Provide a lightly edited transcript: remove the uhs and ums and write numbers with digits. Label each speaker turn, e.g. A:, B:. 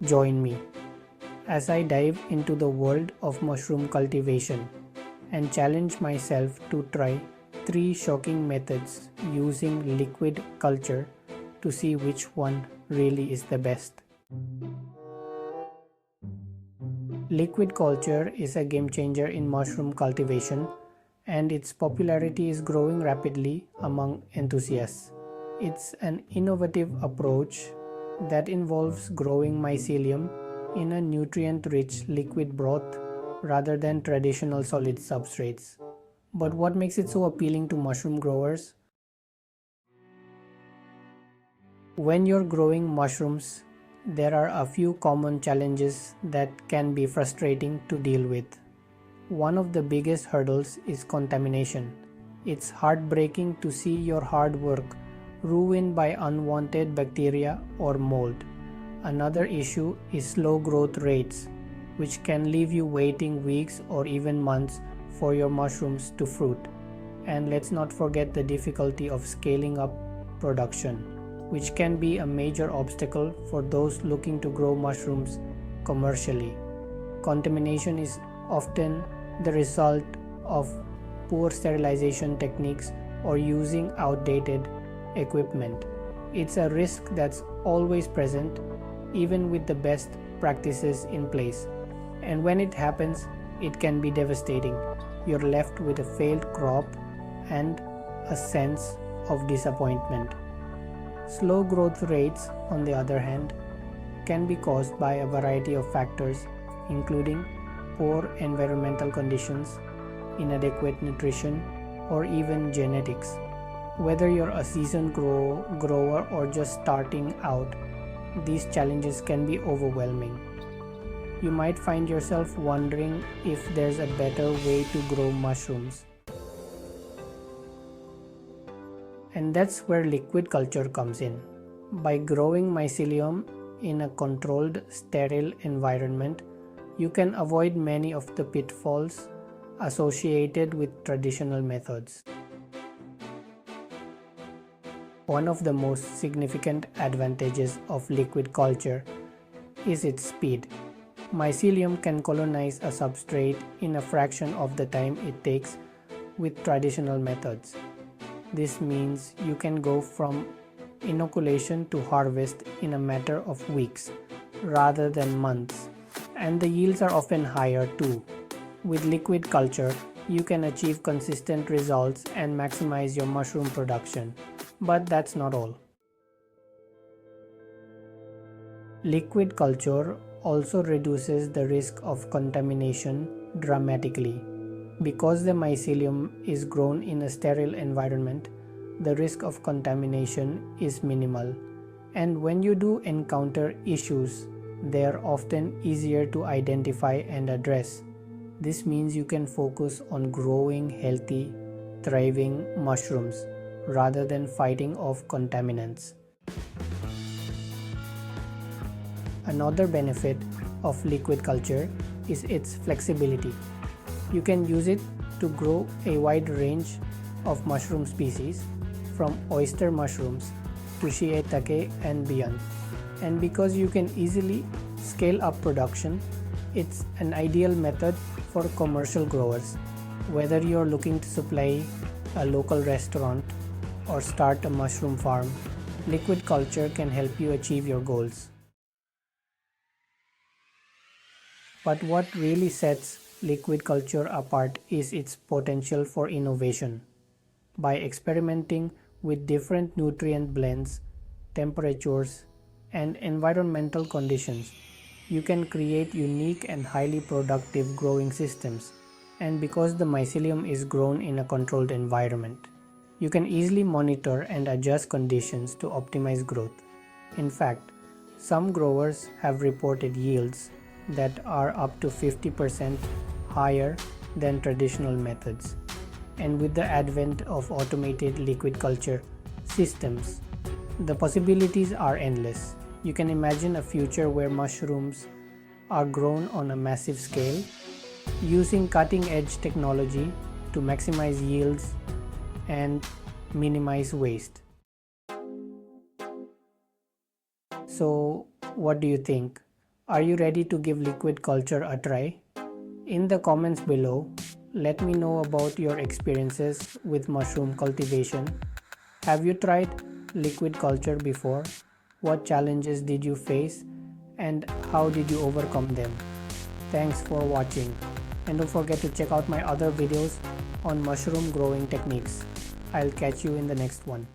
A: Join me as I dive into the world of mushroom cultivation and challenge myself to try 3 shocking methods using liquid culture to see which one really is the best. Liquid culture is a game changer in mushroom cultivation, and its popularity is growing rapidly among enthusiasts. It's an innovative approach that involves growing mycelium in a nutrient-rich liquid broth rather than traditional solid substrates. But what makes it so appealing to mushroom growers? When you're growing mushrooms, there are a few common challenges that can be frustrating to deal with. One of the biggest hurdles is contamination. It's heartbreaking to see your hard work ruined by unwanted bacteria or mold. Another issue is slow growth rates, which can leave you waiting weeks or even months for your mushrooms to fruit. And let's not forget the difficulty of scaling up production, which can be a major obstacle for those looking to grow mushrooms commercially. Contamination is often the result of poor sterilization techniques or using outdated equipment. It's a risk that's always present, even with the best practices in place. And when it happens, it can be devastating. You're left with a failed crop and a sense of disappointment. Slow growth rates, on the other hand, can be caused by a variety of factors, including poor environmental conditions, inadequate nutrition, or even genetics. Whether you're a seasoned grower or just starting out, these challenges can be overwhelming. You might find yourself wondering if there's a better way to grow mushrooms. And that's where liquid culture comes in. By growing mycelium in a controlled, sterile environment, you can avoid many of the pitfalls associated with traditional methods. One of the most significant advantages of liquid culture is its speed. Mycelium can colonize a substrate in a fraction of the time it takes with traditional methods. This means you can go from inoculation to harvest in a matter of weeks rather than months, and the yields are often higher too. With liquid culture, you can achieve consistent results and maximize your mushroom production. But that's not all. Liquid culture also reduces the risk of contamination dramatically. Because the mycelium is grown in a sterile environment, the risk of contamination is minimal. And when you do encounter issues, they are often easier to identify and address. This means you can focus on growing healthy, thriving mushrooms rather than fighting off contaminants. Another benefit of liquid culture is its flexibility. You can use it to grow a wide range of mushroom species, from oyster mushrooms to shiitake and beyond. And because you can easily scale up production, it's an ideal method for commercial growers. Whether you're looking to supply a local restaurant or start a mushroom farm, liquid culture can help you achieve your goals. But what really sets liquid culture apart is its potential for innovation. By experimenting with different nutrient blends, temperatures, and environmental conditions, you can create unique and highly productive growing systems. And because the mycelium is grown in a controlled environment, you can easily monitor and adjust conditions to optimize growth. In fact, some growers have reported yields that are up to 50% higher than traditional methods. And with the advent of automated liquid culture systems, the possibilities are endless. You can imagine a future where mushrooms are grown on a massive scale, using cutting-edge technology to maximize yields and minimize waste. So, what do you think? Are you ready to give liquid culture a try? In the comments below, let me know about your experiences with mushroom cultivation. Have you tried liquid culture before? What challenges did you face and how did you overcome them? Thanks for watching, and don't forget to check out my other videos on mushroom growing techniques. I'll catch you in the next one.